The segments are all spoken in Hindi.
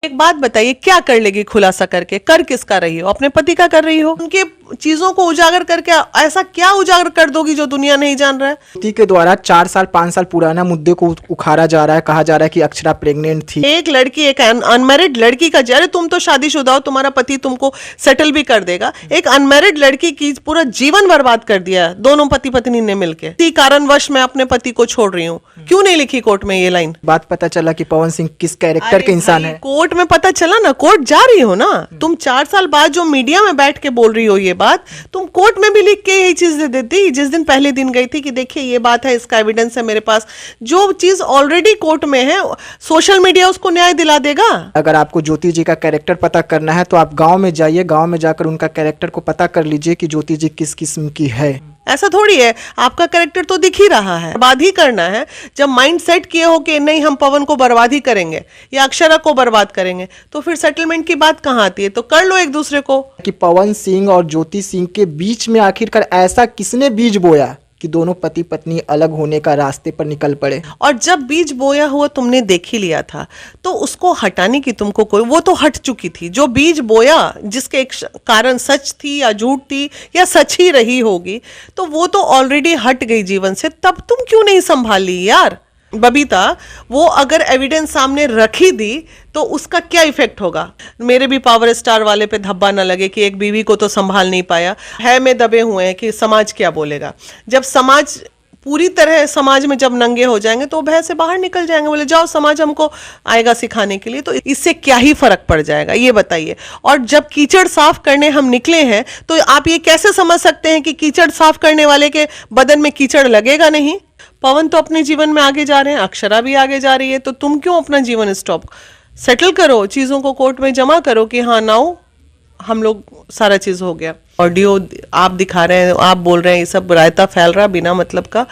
एक बात बताइए, क्या कर लेगी खुलासा करके? कर किसका रही हो? अपने पति का कर रही हो? उनके चीजों को उजागर करके ऐसा क्या उजागर कर दोगी जो दुनिया नहीं जान रहा है? ज्योति के द्वारा 4 साल 5 साल पुराना मुद्दे को उखाड़ा जा रहा है। कहा जा रहा है कि अक्षरा प्रेग्नेंट थी। एक लड़की, एक अनमैरिड लड़की का, अरे तुम तो शादीशुदा हो, तुम्हारा पति तुमको सेटल भी कर देगा। एक अनमैरिड लड़की की पूरा जीवन बर्बाद कर दिया दोनों पति पत्नी ने मिलकर। इसी कारणवश मैं अपने पति को छोड़ रही हूँ। क्यों नहीं लिखी कोर्ट में ये लाइन? बात पता चला कि पवन सिंह किस कैरेक्टर के इंसान है। कोर्ट में पता चला ना, कोर्ट जा रही हो ना तुम। 4 साल बाद जो मीडिया में बैठ के बोल रही हो ये बात, तुम कोर्ट में भी लिख के यही चीज दे देती। जिस दिन पहले दिन गई थी कि देखिए ये बात है, इसका एविडेंस है मेरे पास। जो चीज ऑलरेडी कोर्ट में है, सोशल मीडिया उसको न्याय दिला देगा। अगर आपको ज्योति जी का कैरेक्टर पता करना है तो आप गांव में जाइए, गांव में जाकर उनका कैरेक्टर को पता कर लीजिए कि ज्योति जी किस किस्म की है। ऐसा थोड़ी है, आपका कैरेक्टर तो दिख ही रहा है। बर्बाद ही करना है। जब माइंड सेट किए हो कि नहीं हम पवन को बर्बाद ही करेंगे या अक्षरा को बर्बाद करेंगे, तो फिर सेटलमेंट की बात कहाँ आती है? तो कर लो एक दूसरे को। कि पवन सिंह और ज्योति सिंह के बीच में आखिरकार ऐसा किसने बीज बोया कि दोनों पति पत्नी अलग होने का रास्ते पर निकल पड़े। और जब बीज बोया हुआ तुमने देख ही लिया था, तो उसको हटाने की तुमको कोई, वो तो हट चुकी थी। जो बीज बोया, जिसके एक कारण सच थी या झूठ थी या सच ही रही होगी, तो वो तो ऑलरेडी हट गई जीवन से। तब तुम क्यों नहीं संभाली यार? बबीता, वो अगर एविडेंस सामने रखी दी तो उसका क्या इफेक्ट होगा? मेरे भी पावर स्टार वाले पे धब्बा ना लगे कि एक बीवी को तो संभाल नहीं पाया है, में दबे हुए हैं कि समाज क्या बोलेगा। जब समाज पूरी तरह, समाज में जब नंगे हो जाएंगे तो भय से बाहर निकल जाएंगे, बोले जाओ समाज हमको आएगा सिखाने के लिए। तो इससे क्या ही फर्क पड़ जाएगा ये बताइए। और जब कीचड़ साफ करने हम निकले हैं तो आप ये कैसे समझ सकते हैं कि कीचड़ साफ करने वाले के बदन में कीचड़ लगेगा नहीं? पवन तो अपने जीवन में आगे जा रहे हैं, अक्षरा भी आगे जा रही है, तो तुम क्यों अपना जीवन स्टॉप? सेटल करो, चीजों को कोर्ट में जमा करो कि हाँ नाउ हम लोग सारा चीज हो गया। ऑडियो आप दिखा रहे हैं, आप बोल रहे हैं, ये सब रायता फैल रहा बिना मतलब का।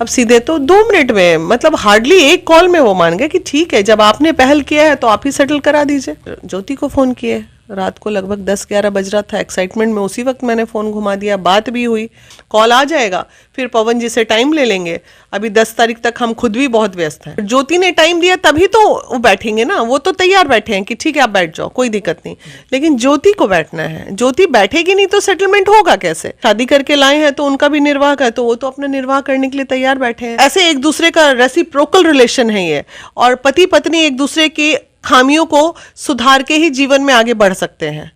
अब सीधे तो 2 मिनट में, मतलब हार्डली एक कॉल में वो मान गए कि ठीक है, जब आपने पहल किया है तो आप ही सेटल करा दीजिए। ज्योति को फोन किए, रात को लगभग 10-11 बज रहा था। एक्साइटमेंट में उसी वक्त मैंने फ़ोन घुमा दिया, बात भी हुई। कॉल आ जाएगा, फिर पवन जी से टाइम ले लेंगे। अभी 10 तारीख तक हम खुद भी बहुत व्यस्त हैं। ज्योति ने टाइम दिया तभी तो वो बैठेंगे ना। वो तो तैयार बैठे हैं कि ठीक है आप बैठ जाओ, कोई दिक्कत नहीं। लेकिन ज्योति को बैठना है। ज्योति बैठेगी नहीं तो सेटलमेंट होगा कैसे? शादी करके लाए हैं तो उनका भी निर्वाह है, तो वो तो अपना निर्वाह करने के लिए तैयार बैठे हैं। ऐसे एक दूसरे का रेसिप्रोकल रिलेशन है ये, और पति पत्नी एक दूसरे की खामियों को सुधार के ही जीवन में आगे बढ़ सकते हैं।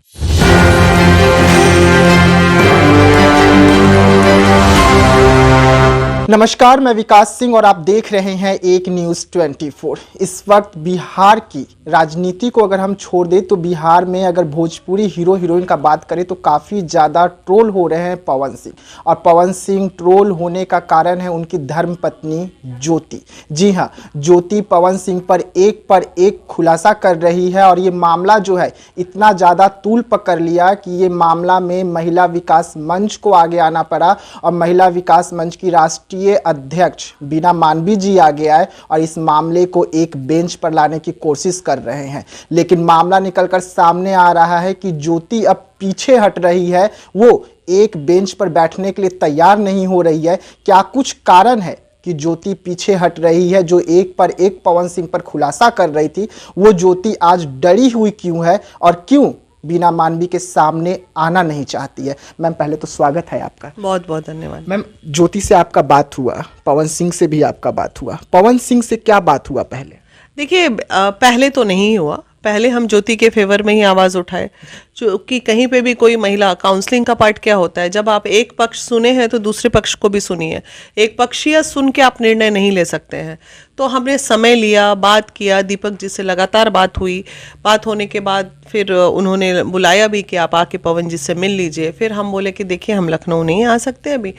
नमस्कार, मैं विकास सिंह और आप देख रहे हैं एक न्यूज़ 24। इस वक्त बिहार की राजनीति को अगर हम छोड़ दें तो बिहार में अगर भोजपुरी हीरो हीरोइन का बात करें तो काफ़ी ज़्यादा ट्रोल हो रहे हैं पवन सिंह। और पवन सिंह ट्रोल होने का कारण है उनकी धर्मपत्नी ज्योति। जी हाँ, ज्योति पवन सिंह पर एक खुलासा कर रही है। और ये मामला जो है इतना ज़्यादा तूल पकड़ लिया कि ये मामला में महिला विकास मंच को आगे आना पड़ा। और महिला विकास मंच की राष्ट्रीय अध्यक्ष बीना मानवी जी आगे आए और इस मामले को एक बेंच पर लाने की कोशिश कर रहे हैं। लेकिन मामला निकलकर सामने आ रहा है कि ज्योति अब पीछे हट रही है, वो एक बेंच पर बैठने के लिए तैयार नहीं हो रही है। क्या कुछ कारण है कि ज्योति पीछे हट रही है? जो एक पर एक पवन सिंह पर खुलासा कर रही थी, वो ज्योति आज डरी हुई क्यों है और क्यों बीना मानवी के सामने आना नहीं चाहती है? मैम, पहले तो स्वागत है आपका। बहुत बहुत धन्यवाद। मैम, ज्योति से आपका बात हुआ, पवन सिंह से भी आपका बात हुआ। पवन सिंह से क्या बात हुआ पहले? देखिए, पहले तो नहीं हुआ। पहले हम ज्योति के फेवर में ही आवाज़ उठाए, जो कि कहीं पे भी कोई महिला, काउंसलिंग का पार्ट क्या होता है, जब आप एक पक्ष सुने हैं तो दूसरे पक्ष को भी सुनिए। एक पक्षीय सुन के आप निर्णय नहीं ले सकते हैं। तो हमने समय लिया, बात किया, दीपक जी से लगातार बात हुई। बात होने के बाद फिर उन्होंने बुलाया भी कि आप आके पवन जी से मिल लीजिए। फिर हम बोले कि देखिए हम लखनऊ नहीं आ सकते अभी,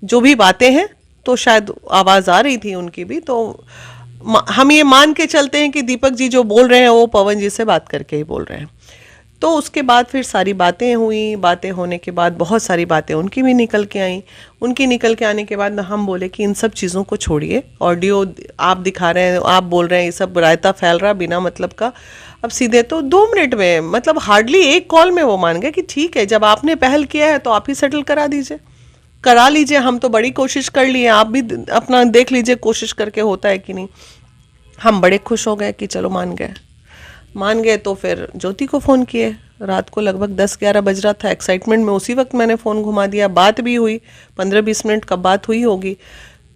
जो भी बातें हैं, तो शायद आवाज़ आ रही थी उनकी भी, तो हम ये मान के चलते हैं कि दीपक जी जो बोल रहे हैं वो पवन जी से बात करके ही बोल रहे हैं। तो उसके बाद फिर सारी बातें हुई। बातें होने के बाद बहुत सारी बातें उनकी भी निकल के आई। उनकी निकल के आने के बाद हम बोले कि इन सब चीज़ों को छोड़िए। ऑडियो आप दिखा रहे हैं, आप बोल रहे हैं, ये सब रायता फैल रहा बिना मतलब का। अब सीधे तो 2 मिनट में, मतलब हार्डली एक कॉल में वो मान गए कि ठीक है, जब आपने पहल किया है तो आप ही सेटल करा दीजिए, करा लीजिए। हम तो बड़ी कोशिश कर लिए, आप भी अपना देख लीजिए कोशिश करके होता है कि नहीं। हम बड़े खुश हो गए कि चलो मान गए। मान गए तो फिर ज्योति को फ़ोन किए। रात को लगभग 10-11 बज रहा था, एक्साइटमेंट में उसी वक्त मैंने फ़ोन घुमा दिया। बात भी हुई, 15-20 मिनट का बात हुई होगी।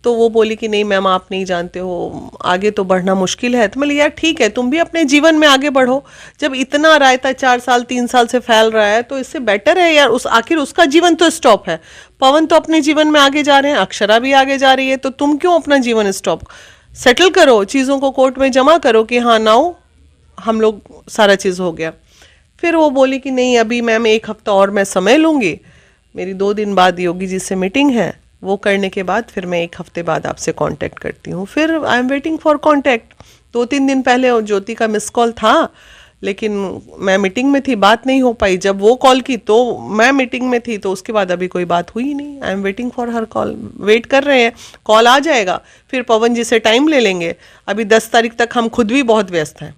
तो वो बोली कि नहीं मैम आप नहीं जानते हो, आगे तो बढ़ना मुश्किल है। तो मैं यार ठीक है, तुम भी अपने जीवन में आगे बढ़ो। जब इतना रायता 4 साल 3 साल से फैल रहा है तो इससे बेटर है यार, आखिर उसका जीवन तो स्टॉप है, पवन तो अपने जीवन में आगे जा रहे हैं, अक्षरा भी आगे जा रही है, तो तुम क्यों अपना जीवन स्टॉप? सेटल करो, चीज़ों को कोर्ट में जमा करो कि हाँ नाउ हम लोग सारा चीज़ हो गया। फिर वो बोली कि नहीं अभी मैम 1 हफ्ता और मैं समय लूँगी, मेरी 2 दिन बाद योगी जी से मीटिंग है, वो करने के बाद फिर मैं 1 हफ्ते बाद आपसे कांटेक्ट करती हूँ। फिर आई एम वेटिंग फॉर कांटेक्ट। 2-3 दिन पहले ज्योति का मिस कॉल था, लेकिन मैं मीटिंग में थी, बात नहीं हो पाई। जब वो कॉल की तो मैं मीटिंग में थी, तो उसके बाद अभी कोई बात हुई नहीं। I am waiting for her call, wait कर रहे हैं, कॉल आ जाएगा फिर पवन जी से टाइम ले लेंगे। अभी 10 तारीख तक हम खुद भी बहुत व्यस्त हैं,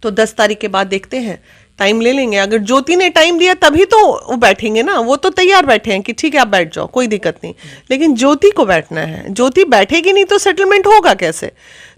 तो 10 तारीख के बाद देखते हैं, टाइम ले लेंगे। अगर ज्योति ने टाइम दिया तभी तो वो बैठेंगे ना, वो तो तैयार बैठे हैं कि ठीक है आप बैठ जाओ, कोई दिक्कत नहीं। लेकिन ज्योति को बैठना है, ज्योति बैठेगी नहीं तो सेटलमेंट होगा कैसे?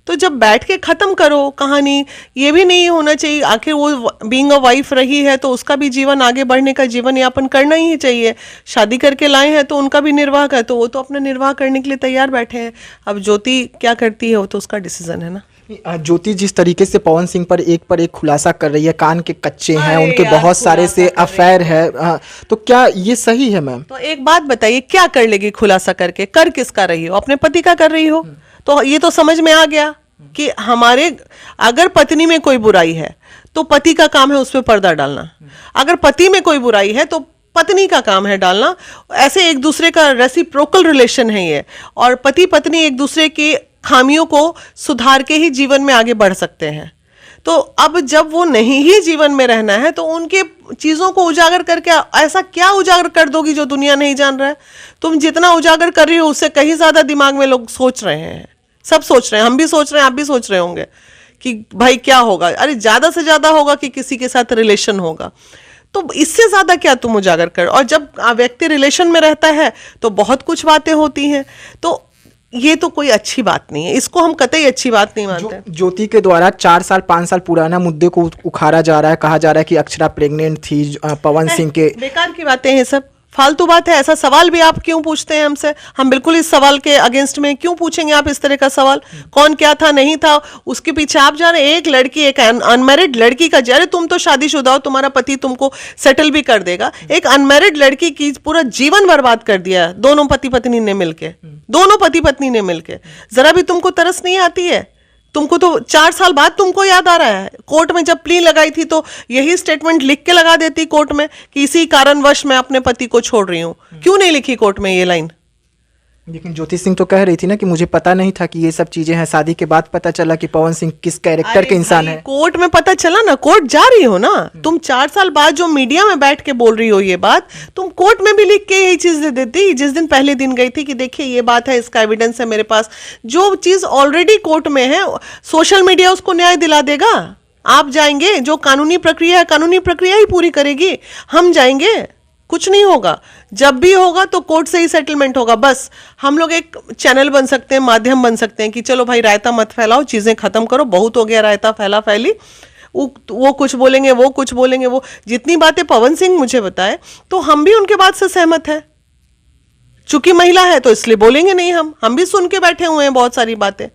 तो जब बैठ के ख़त्म करो कहानी। ये भी नहीं होना चाहिए, आखिर वो बीइंग अ वाइफ रही है तो उसका भी जीवन आगे बढ़ने का, जीवन यापन करना ही चाहिए। शादी करके लाए हैं तो उनका भी निर्वाह का, तो वो तो अपना निर्वाह करने के लिए तैयार बैठे हैं। अब ज्योति क्या करती है वो तो उसका डिसीजन है ना। ज्योति जिस तरीके से पवन सिंह पर एक खुलासा कर रही है, कान के कच्चे हैं, अरे उनके यार, बहुत सारे से खुलासा कर रही अफेयर है, तो क्या ये सही है मैम? तो एक बात बताइए, क्या कर लेगी खुलासा करके? कर किसका रही हो? अपने पति का कर रही हो। तो ये तो समझ में आ गया कि हमारे अगर पत्नी में कोई बुराई है तो पति का काम है उस पर पर्दा डालना, अगर पति में कोई बुराई है तो पत्नी का काम है डालना। ऐसे एक दूसरे का रेसिप्रोकल रिलेशन है ये, और पति पत्नी एक दूसरे की खामियों को सुधार के ही जीवन में आगे बढ़ सकते हैं। तो अब जब वो नहीं ही जीवन में रहना है तो उनके चीज़ों को उजागर करके ऐसा क्या उजागर कर दोगी जो दुनिया नहीं जान रहा है? तुम जितना उजागर कर रही हो उससे कहीं ज़्यादा दिमाग में लोग सोच रहे हैं, सब सोच रहे हैं, हम भी सोच रहे हैं, आप भी सोच रहे होंगे कि भाई क्या होगा। अरे ज़्यादा से ज़्यादा होगा कि किसी के साथ रिलेशन होगा, तो इससे ज़्यादा क्या तुम उजागर कर। और जब व्यक्ति रिलेशन में रहता है तो बहुत कुछ बातें होती हैं, तो ये तो कोई अच्छी बात नहीं है, इसको हम कतई अच्छी बात नहीं मानते। ज्योति के द्वारा 4 साल 5 साल पुराना मुद्दे को उखाड़ा जा रहा है, कहा जा रहा है कि अक्षरा प्रेग्नेंट थी पवन सिंह के। बेकार की बातें हैं, सब फालतू बात है। ऐसा सवाल भी आप क्यों पूछते हैं हमसे? हम बिल्कुल इस सवाल के अगेंस्ट में, क्यों पूछेंगे आप इस तरह का सवाल? कौन क्या था नहीं था उसके पीछे आप जा रहे हैं। एक लड़की, एक अनमैरिड लड़की का, अरे तुम तो शादीशुदा हो, तुम्हारा पति तुमको सेटल भी कर देगा। एक अनमैरिड लड़की की पूरा जीवन बर्बाद कर दिया दोनों पति पत्नी ने मिलके, दोनों पति पत्नी ने मिलके। जरा भी तुमको तरस नहीं आती है? तुमको तो 4 साल बाद तुमको याद आ रहा है। कोर्ट में जब प्ली लगाई थी तो यही स्टेटमेंट लिख के लगा देती कोर्ट में कि इसी कारणवश मैं अपने पति को छोड़ रही हूं। क्यों नहीं लिखी कोर्ट में ये लाइन? लेकिन ज्योति सिंह तो कह रही थी ना कि मुझे पता नहीं था कि ये सब चीजें हैं, शादी के बाद पता चला कि पवन सिंह किस कैरेक्टर के इंसान है। कोर्ट में पता चला ना, कोर्ट जा रही हो ना तुम। 4 साल बाद जो मीडिया में बैठ के बोल रही हो ये बात, तुम कोर्ट में भी लिख के यही चीज दे देती जिस दिन पहले दिन गई थी कि देखिए ये बात है, इसका एविडेंस है मेरे पास। जो चीज ऑलरेडी कोर्ट में है, सोशल मीडिया उसको न्याय दिला देगा। आप जाएंगे, जो कानूनी प्रक्रिया है कानूनी प्रक्रिया ही पूरी करेगी। हम जाएंगे, कुछ नहीं होगा। जब भी होगा तो कोर्ट से ही सेटलमेंट होगा। बस हम लोग एक चैनल बन सकते हैं, माध्यम बन सकते हैं कि चलो भाई रायता मत फैलाओ, चीजें खत्म करो, बहुत हो गया रायता फैला फैली। वो कुछ बोलेंगे, वो कुछ बोलेंगे, वो जितनी बातें पवन सिंह मुझे बताए तो हम भी उनके बात से सहमत है। चूंकि महिला है तो इसलिए बोलेंगे नहीं, हम भी सुन के बैठे हुए हैं बहुत सारी बातें,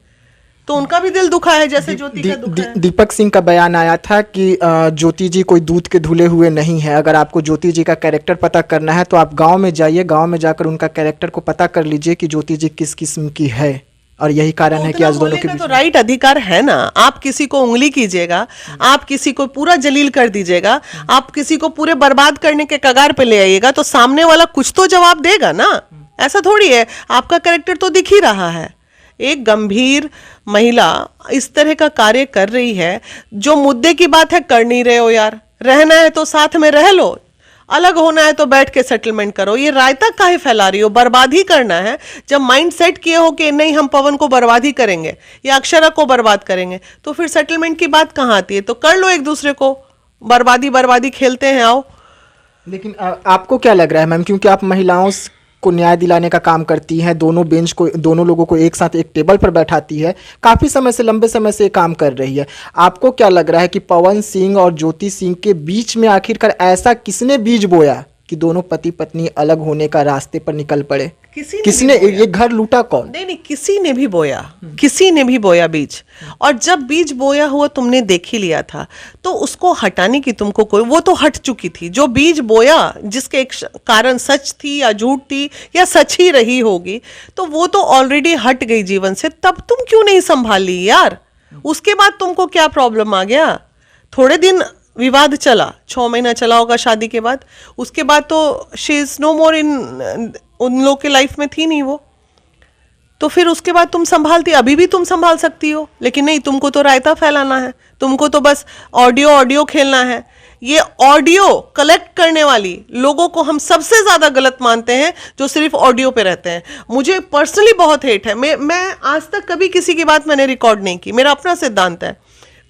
तो उनका भी दिल दुखा है जैसे ज्योति का दुखा है। दीपक सिंह का बयान आया था कि ज्योति जी कोई दूध के धुले हुए नहीं है। अगर आपको ज्योति जी का कैरेक्टर पता करना है तो आप गांव में जाइए, गांव में जाकर उनका कैरेक्टर को पता कर लीजिए कि ज्योति जी किस किस्म की है। और यही कारण है कि आज दोनों के बीच तो राइट अधिकार है ना। आप किसी को उंगली कीजिएगा, आप किसी को पूरा जलील कर दीजिएगा, आप किसी को पूरे बर्बाद करने के कगार पे ले आइएगा तो सामने वाला कुछ तो जवाब देगा ना। ऐसा थोड़ी है, आपका कैरेक्टर तो दिख ही रहा है। एक गंभीर महिला इस तरह का कार्य कर रही है, जो मुद्दे की बात है कर नहीं रहे हो यार। रहना है तो साथ में रह लो, अलग होना है तो बैठ के सेटलमेंट करो। ये रायता काहे फैला रही हो? बर्बाद ही करना है। जब माइंड सेट किए हो कि नहीं हम पवन को बर्बाद ही करेंगे या अक्षरा को बर्बाद करेंगे, तो फिर सेटलमेंट की बात कहाँ आती है? तो कर लो एक दूसरे को, बर्बादी खेलते हैं, आओ। लेकिन आपको क्या लग रहा है मैम, क्योंकि आप महिलाओं को न्याय दिलाने का काम करती हैं, दोनों लोगों को एक साथ एक टेबल पर बैठाती है, काफ़ी समय से, लंबे समय से ये काम कर रही है। आपको क्या लग रहा है कि पवन सिंह और ज्योति सिंह के बीच में आखिरकार ऐसा किसने बीज बोया कि दोनों पति पत्नी अलग होने का रास्ते पर निकल पड़े? किसने ये घर लूटा? कौन? नहीं, किसी ने भी बोया, किसी ने भी बोया बीज। और जब बीज बोया हुआ तुमने देख ही लिया था, तो उसको हटाने की तुमको कोई, वो तो हट चुकी थी। जो बीज बोया, जिसके एक कारण सच थी या झूठ थी या सच ही रही होगी, तो वो तो ऑलरेडी हट गई जीवन से। तब तुम क्यों नहीं संभाल ली यार? उसके बाद तुमको क्या प्रॉब्लम आ गया? थोड़े दिन विवाद चला, 6 महीना चला होगा शादी के बाद, उसके बाद तो शी इज नो मोर इन, उन लोग के लाइफ में थी नहीं वो। तो फिर उसके बाद तुम संभालती, अभी भी तुम संभाल सकती हो, लेकिन नहीं, तुमको तो रायता फैलाना है, तुमको तो बस ऑडियो खेलना है। ये ऑडियो कलेक्ट करने वाली लोगों को हम सबसे ज्यादा गलत मानते हैं, जो सिर्फ ऑडियो पे रहते हैं। मुझे पर्सनली बहुत हेट है। मैं आज तक कभी किसी की बात मैंने रिकॉर्ड नहीं की, मेरा अपना सिद्धांत है,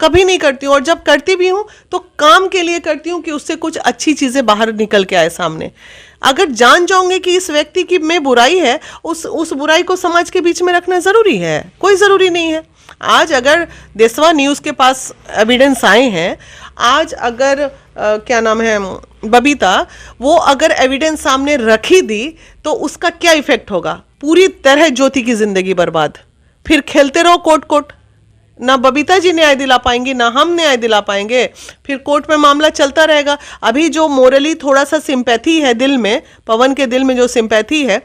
कभी नहीं करती हूँ। और जब करती भी हूँ तो काम के लिए करती हूँ कि उससे कुछ अच्छी चीजें बाहर निकल के आए सामने। अगर जान जाओगे कि इस व्यक्ति की में बुराई है, उस बुराई को समाज के बीच में रखना जरूरी है? कोई जरूरी नहीं है। आज अगर देशवा न्यूज के पास एविडेंस आए हैं, आज अगर क्या नाम है, बबीता, वो अगर एविडेंस सामने रखी दी, तो उसका क्या इफेक्ट होगा? पूरी तरह ज्योति की जिंदगी बर्बाद। फिर खेलते रहो कोर्ट। ना बबीता जी न्याय दिला पाएंगी, ना हम न्याय दिला पाएंगे। फिर कोर्ट में मामला चलता रहेगा। अभी जो मोरली थोड़ा सा सिंपैथी है दिल में, पवन के दिल में जो सिंपैथी है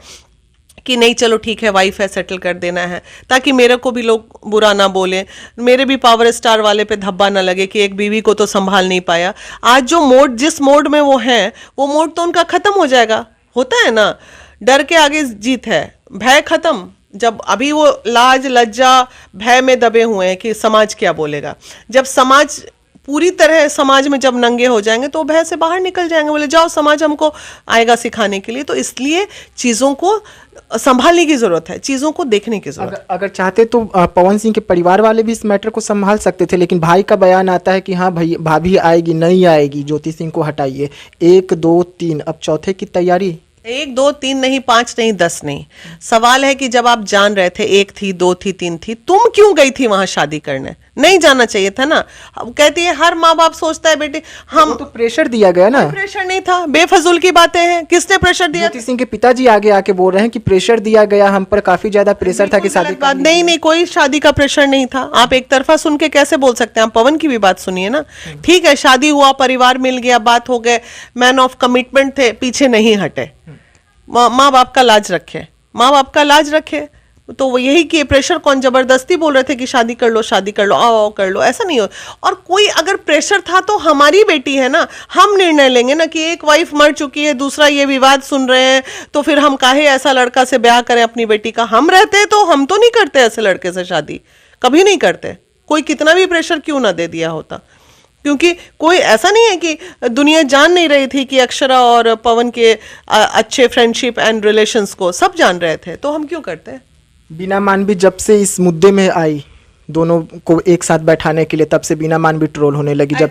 कि नहीं चलो ठीक है, वाइफ है, सेटल कर देना है, ताकि मेरे को भी लोग बुरा ना बोले, मेरे भी पावर स्टार वाले पे धब्बा ना लगे कि एक बीवी को तो संभाल नहीं पाया। आज जो मोड, जिस मोड में वो हैं, वो मोड तो उनका खत्म हो जाएगा। होता है ना, डर के आगे जीत है, भय खत्म। जब अभी वो लाज लज्जा भय में दबे हुए हैं कि समाज क्या बोलेगा, जब समाज पूरी तरह समाज में जब नंगे हो जाएंगे तो भय से बाहर निकल जाएंगे, बोले जाओ समाज हमको आएगा सिखाने के लिए। तो इसलिए चीज़ों को संभालने की जरूरत है, चीज़ों को देखने की जरूरत है। अगर चाहते तो पवन सिंह के परिवार वाले भी इस मैटर को संभाल सकते थे, लेकिन भाई का बयान आता है कि हाँ भाई, भाभी आएगी, नहीं आएगी, ज्योति सिंह को हटाइए। 1 2 3, अब चौथे की तैयारी। 1 2 3 नहीं, 5 नहीं, 10 नहीं। सवाल है कि जब आप जान रहे थे 1 थी, 2 थी, 3 थी, तुम क्यों गई थी वहां शादी करने? नहीं जाना चाहिए था ना। कहती है हर माँ बाप सोचता है बेटे हम, तो प्रेशर दिया गया ना। प्रेशर नहीं था, बेफजूल की बातें हैं। किसने प्रेशर दिया? ज्योति सिंह के पिताजी आगे आके बोल रहे हैं कि प्रेशर दिया गया, हम पर काफी ज्यादा प्रेशर था कि शादी बात नहीं, कोई शादी का प्रेशर नहीं था। आप एक तरफा सुन के कैसे बोल सकते हैं? आप पवन की भी बात सुनिए ना। ठीक है, शादी हुआ, परिवार मिल गया, बात हो गए, मैन ऑफ कमिटमेंट थे, पीछे नहीं हटे। माँ बाप का लाज रखे, माँ बाप का लाज रखे। तो वो यही कि प्रेशर कौन, जबरदस्ती बोल रहे थे कि शादी कर लो, शादी कर लो, आओ कर लो, ऐसा नहीं हो। और कोई अगर प्रेशर था तो हमारी बेटी है ना, हम निर्णय लेंगे ना कि एक वाइफ मर चुकी है, दूसरा ये विवाद सुन रहे हैं, तो फिर हम काहे ऐसा लड़का से ब्याह करें अपनी बेटी का? हम रहते तो हम तो नहीं करते ऐसे लड़के से शादी, कभी नहीं करते। कोई कितना भी प्रेशर क्यों ना दे दिया होता, क्योंकि कोई ऐसा नहीं है कि दुनिया जान नहीं रही थी कि अक्षरा और पवन के अच्छे फ्रेंडशिप एंड रिलेशंस को सब जान रहे थे, तो हम क्यों करते? बीना मानवी जब से इस मुद्दे में आई, दोनों को एक साथ बैठाने के लिए, तब से बीना मानवी ट्रोल होने लगी। जब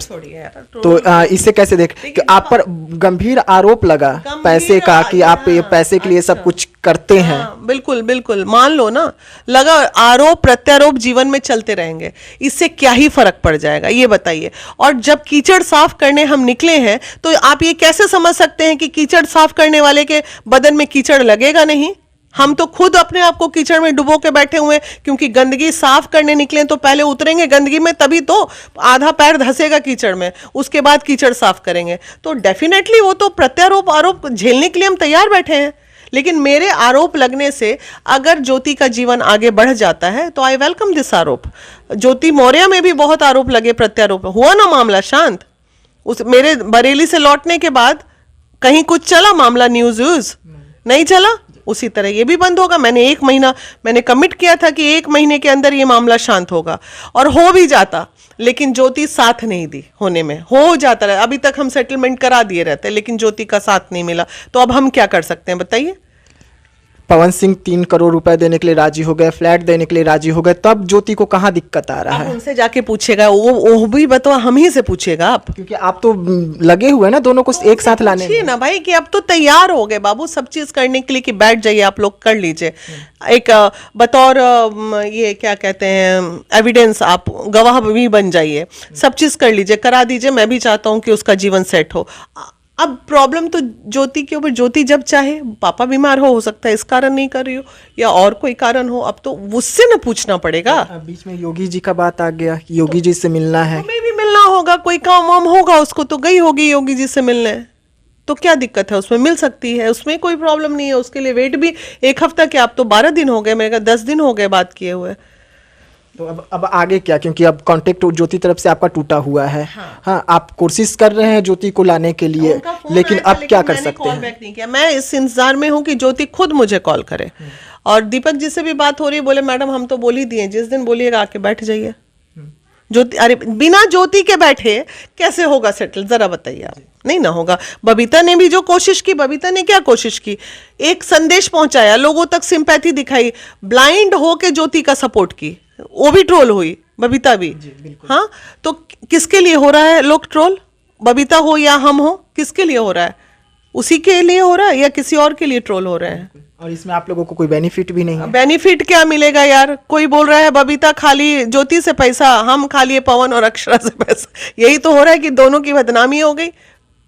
तो इसे कैसे देख कि आप पर गंभीर आरोप लगा पैसे का, कि आप ये पैसे के लिए सब कुछ करते हैं। बिल्कुल बिल्कुल, मान लो ना, लगा आरोप प्रत्यारोप जीवन में चलते रहेंगे, इससे क्या ही फर्क पड़ जाएगा ये बताइए। और जब कीचड़ साफ करने हम निकले हैं, तो आप ये कैसे समझ सकते हैं कि कीचड़ साफ करने वाले के बदन में कीचड़ लगेगा नहीं? हम तो खुद अपने आप को कीचड़ में डुबो के बैठे हुए, क्योंकि गंदगी साफ करने निकले तो पहले उतरेंगे गंदगी में, तभी तो आधा पैर धंसेगा कीचड़ में, उसके बाद कीचड़ साफ करेंगे। तो डेफिनेटली वो तो प्रत्यारोप आरोप झेलने के लिए हम तैयार बैठे हैं। लेकिन मेरे आरोप लगने से अगर ज्योति का जीवन आगे बढ़ जाता है तो आई वेलकम दिस आरोप। ज्योति मौर्य में भी बहुत आरोप लगे, प्रत्यारोप हुआ ना, मामला शांत। उस मेरे बरेली से लौटने के बाद कहीं कुछ चला मामला, न्यूज नहीं चला, उसी तरह ये भी बंद होगा। मैंने कमिट किया था कि 1 महीने के अंदर ये मामला शांत होगा, और हो भी जाता, लेकिन ज्योति साथ नहीं दी होने में। हो जाता रहा, अभी तक हम सेटलमेंट करा दिए रहते, लेकिन ज्योति का साथ नहीं मिला। तो अब हम क्या कर सकते हैं बताइए? पवन सिंह 3 करोड़ रुपए देने के लिए राजी हो गए, फ्लैट देने के लिए राजी हो गए, तब ज्योति को कहाँ दिक्कत आ रहा आप है? उनसे जाके पूछेगा, वो भी बताओ, हम ही से पूछेगा आप। क्योंकि आप तो लगे हुए हैं ना दोनों को एक साथ लाने पूछिए में। ना भाई कि अब तो तैयार हो गए बाबू सब चीज करने के लिए, कि बैठ जाइए आप लोग कर लीजिए। एक बतौर ये क्या कहते हैं एविडेंस, आप गवाह भी बन जाइए, सब चीज कर लीजिए, करा दीजिए। मैं भी चाहता हूँ कि उसका जीवन सेट हो। अब प्रॉब्लम तो ज्योति के ऊपर, ज्योति जब चाहे, पापा बीमार हो सकता है इस कारण नहीं कर रही हो, या और कोई कारण हो, अब तो उससे ना पूछना पड़ेगा। बीच में योगी जी का बात आ गया कि योगी जी से मिलना है। हमें भी मिलना होगा, कोई काम वाम होगा उसको तो गई होगी योगी जी से मिलने, तो क्या दिक्कत है, उसमें मिल सकती है, उसमें कोई प्रॉब्लम नहीं है। उसके लिए वेट भी 1 हफ्ता के, आप तो 12 दिन हो गए, मेरे का 10 दिन हो गए बात किए हुए। तो अब आगे क्या, क्योंकि अब कांटेक्ट ज्योति तरफ से आपका टूटा हुआ है। हाँ, आप कोशिश कर रहे हैं ज्योति को लाने के लिए, लेकिन अब क्या कर सकते हैं? बैक नहीं किया, मैं इस इंतजार में हूँ कि ज्योति खुद मुझे कॉल करे। और दीपक जी से भी बात हो रही है, बोले मैडम हम तो बोल ही दिए, जिस दिन बोलिएगा आके बैठ जाइए। ज्योति, अरे बिना ज्योति के बैठे कैसे होगा सेटल, जरा बताइए आप। नहीं ना होगा। बबीता ने भी जो कोशिश की, बबीता ने क्या कोशिश की, एक संदेश पहुंचाया, लोगों तक सिंपैथी दिखाई, ब्लाइंड हो के ज्योति का सपोर्ट की, वो भी ट्रोल हुई, बबीता भी। हाँ, तो किसके लिए हो रहा है लोग ट्रोल, बबीता हो या हम हो, किसके लिए हो रहा है? उसी के लिए हो रहा है या किसी और के लिए ट्रोल हो रहे हैं? और इसमें आप लोगों को कोई बेनिफिट भी नहीं है। बेनिफिट क्या मिलेगा यार? कोई बोल रहा है बबीता खाली ज्योति से पैसा, हम खा लिए पवन और अक्षरा से पैसा। यही तो हो रहा है कि दोनों की बदनामी हो गई,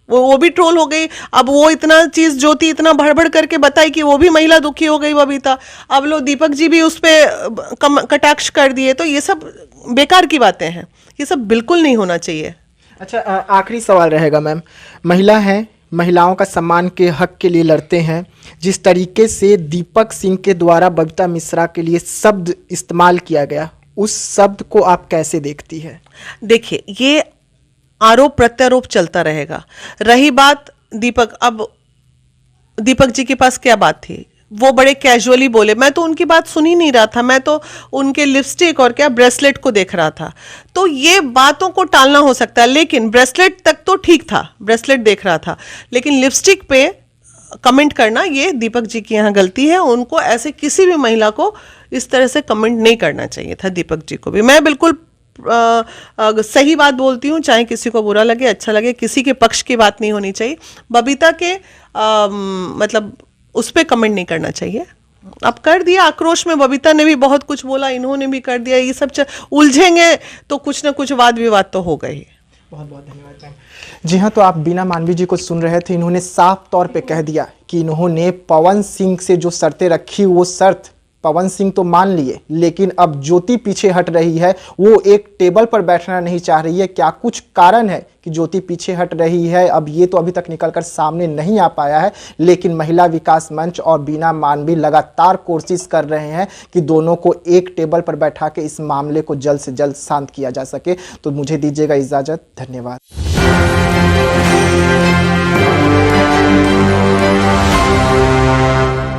वो भी ट्रोल हो गई। अब वो इतना चीज ज्योति इतना भड़बड़ करके बताई कि वो भी महिला दुखी हो गई बबीता। अब लोग दीपक जी भी उस पर कटाक्ष कर दिए। तो ये सब बेकार की बातें हैं, ये सब बिल्कुल नहीं होना चाहिए। अच्छा, आखिरी सवाल रहेगा मैम, महिला है, महिलाओं का सम्मान के हक के लिए लड़ते हैं, जिस तरीके से दीपक सिंह के द्वारा बबीता मिश्रा के लिए शब्द इस्तेमाल किया गया, उस शब्द को आप कैसे देखती है? देखिए, ये आरोप प्रत्यारोप चलता रहेगा। रही बात दीपक, अब दीपक जी के पास क्या बात थी, वो बड़े कैजुअली बोले, मैं तो उनकी बात सुन ही नहीं रहा था, मैं तो उनके लिपस्टिक और क्या ब्रेसलेट को देख रहा था। तो ये बातों को टालना हो सकता है, लेकिन ब्रेसलेट तक तो ठीक था, ब्रेसलेट देख रहा था, लेकिन लिपस्टिक पे कमेंट करना ये दीपक जी की यहाँ गलती है। उनको ऐसे किसी भी महिला को इस तरह से कमेंट नहीं करना चाहिए था, दीपक जी को भी। मैं बिल्कुल सही बात बोलती हूँ, चाहे किसी को बुरा लगे अच्छा लगे, किसी के पक्ष की बात नहीं होनी चाहिए। बबीता के मतलब उस पर कमेंट नहीं करना चाहिए। अब कर दिया, आक्रोश में बबीता ने भी बहुत कुछ बोला, इन्होंने भी कर दिया, ये सब उलझेंगे तो कुछ ना कुछ वाद विवाद तो होगा ही। बहुत बहुत धन्यवाद मैम। जी हाँ, तो आप बीना मानवी जी को सुन रहे थे, इन्होंने साफ तौर पे कह दिया कि इन्होंने पवन सिंह से जो शर्तें रखी, वो शर्त पवन सिंह तो मान लिए, लेकिन अब ज्योति पीछे हट रही है, वो एक टेबल पर बैठना नहीं चाह रही है। क्या कुछ कारण है कि ज्योति पीछे हट रही है, अब ये तो अभी तक निकलकर सामने नहीं आ पाया है, लेकिन महिला विकास मंच और बीना मानवी लगातार कोशिश कर रहे हैं कि दोनों को एक टेबल पर बैठा के इस मामले को जल्द से जल्द शांत किया जा सके। तो मुझे दीजिएगा इजाजत, धन्यवाद।